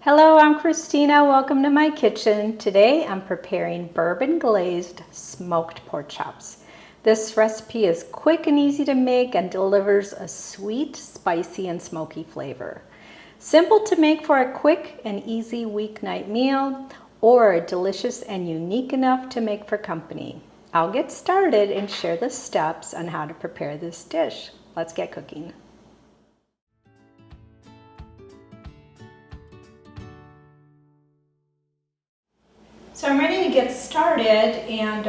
Hello, I'm Christina. Welcome to my kitchen. Today I'm preparing bourbon glazed smoked pork chops. This recipe is quick and easy to make and delivers a sweet, spicy, and smoky flavor. Simple to make for a quick and easy weeknight meal, or delicious and unique enough to make for company. I'll get started and share the steps on how to prepare this dish. Let's get cooking. So I'm ready to get started, and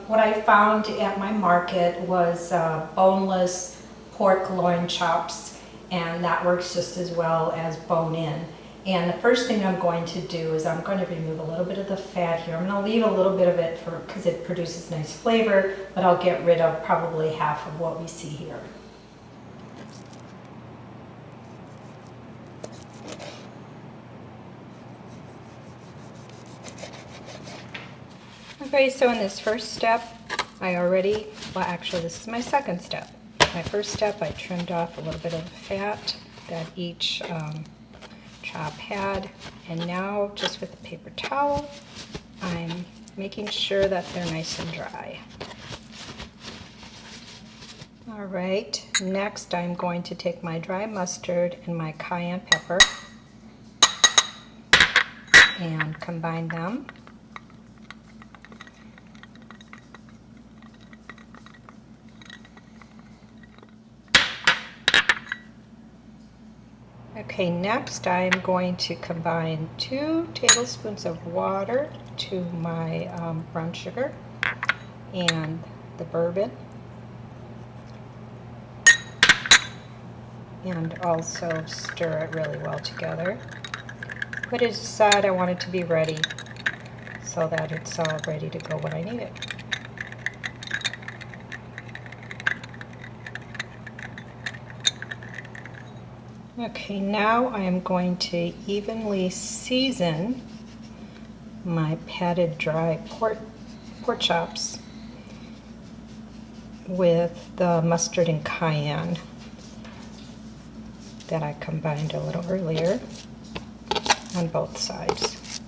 what I found at my market was boneless pork loin chops, and that works just as well as bone-in. And the first thing I'm going to do is I'm going to remove a little bit of the fat here. I'm going to leave a little bit of it because it produces nice flavor, but I'll get rid of probably half of what we see here. Okay, so in this first step, actually this is my second step. My first step, I trimmed off a little bit of the fat that each chop had, and now just with a paper towel, I'm making sure that they're nice and dry. All right, next I'm going to take my dry mustard and my cayenne pepper and combine them. Okay, next I'm going to combine 2 tablespoons of water to my brown sugar and the bourbon, and also stir it really well together. Put it aside. I want it to be ready so that it's all ready to go when I need it. Okay, now I am going to evenly season my patted dry pork chops with the mustard and cayenne that I combined a little earlier on both sides.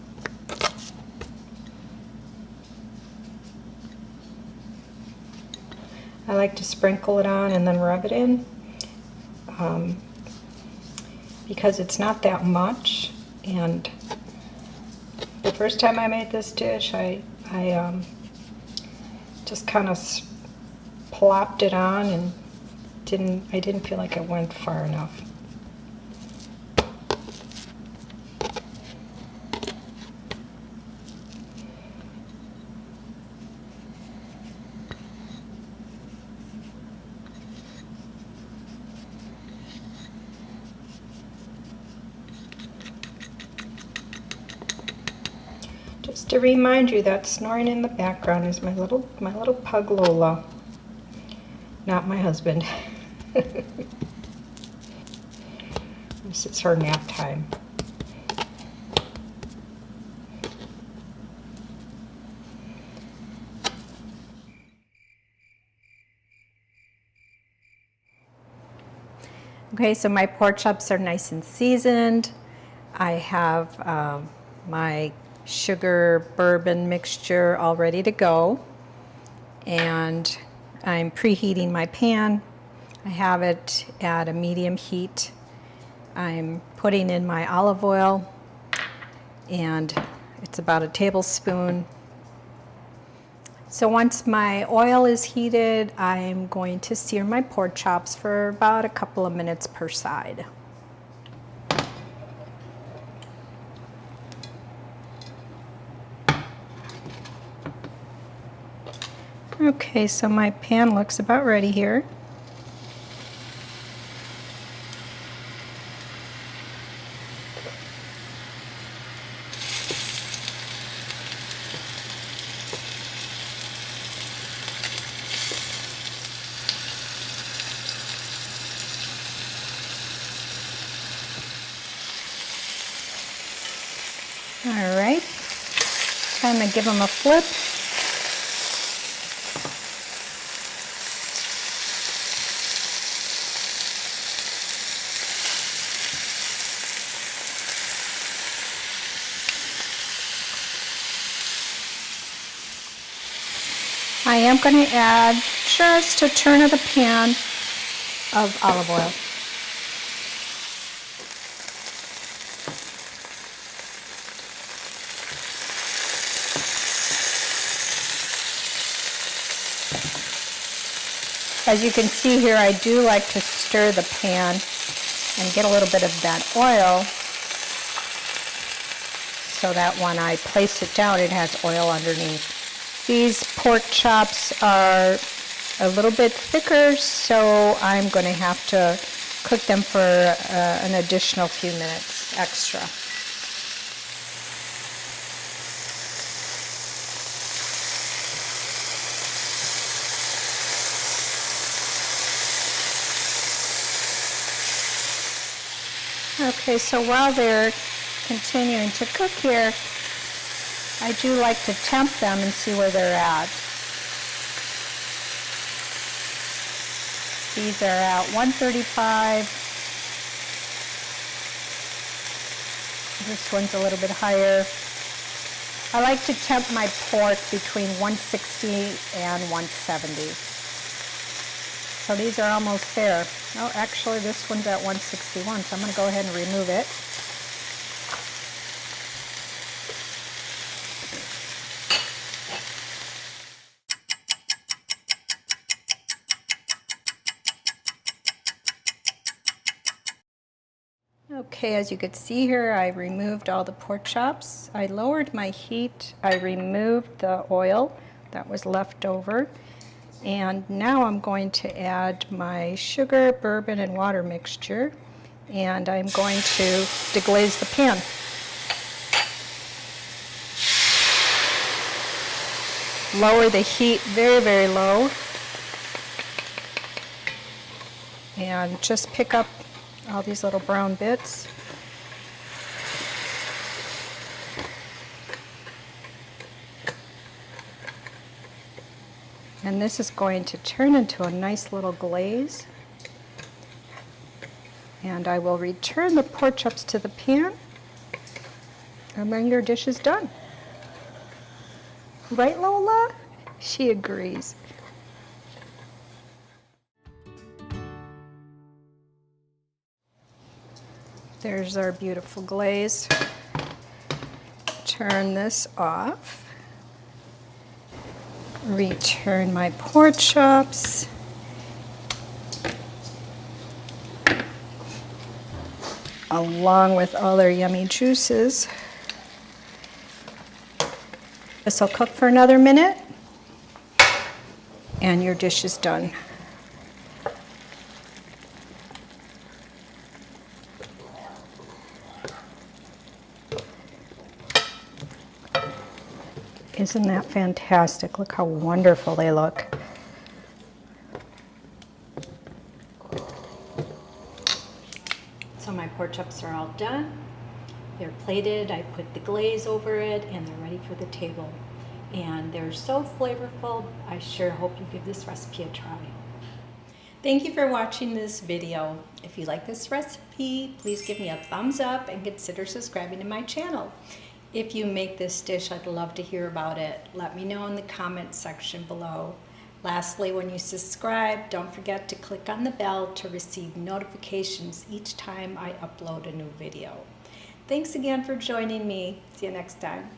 I like to sprinkle it on and then rub it in. Because it's not that much, and the first time I made this dish, I just kind of plopped it on and I didn't feel like it went far enough. Just to remind you, that snoring in the background is my little pug Lola, not my husband. This is her nap time. Okay, so my pork chops are nice and seasoned. I have my sugar bourbon mixture all ready to go, and I'm preheating my pan. I have it at a medium heat. I'm putting in my olive oil, and it's about a tablespoon. So once my oil is heated, I'm going to sear my pork chops for about a couple of minutes per side. Okay, so my pan looks about ready here. All right, time to give them a flip. am going to add just a turn of the pan of olive oil. As you can see here, I do like to stir the pan and get a little bit of that oil so that when I place it down, it has oil underneath. These pork chops are a little bit thicker, so I'm going to have to cook them for an additional few minutes extra. Okay, so while they're continuing to cook here, I do like to temp them and see where they're at. These are at 135. This one's a little bit higher. I like to temp my pork between 160 and 170. So these are almost there. Oh, actually this one's at 161, so I'm going to go ahead and remove it. Okay, as you could see here, I removed all the pork chops. I lowered my heat. I removed the oil that was left over. And now I'm going to add my sugar, bourbon, and water mixture. And I'm going to deglaze the pan. Lower the heat very, very low. And just pick up all these little brown bits. And this is going to turn into a nice little glaze. And I will return the pork chops to the pan, and then your dish is done. Right, Lola? She agrees. There's our beautiful glaze. Turn this off. Return my pork chops. Along with all their yummy juices. This will cook for another minute, and your dish is done. Isn't that fantastic? Look how wonderful they look. So my pork chops are all done. They're plated. I put the glaze over it, and they're ready for the table. And they're so flavorful. I sure hope you give this recipe a try. Thank you for watching this video. If you like this recipe, please give me a thumbs up and consider subscribing to my channel. If you make this dish, I'd love to hear about it. Let me know in the comment section below. Lastly, when you subscribe, don't forget to click on the bell to receive notifications each time I upload a new video. Thanks again for joining me. See you next time.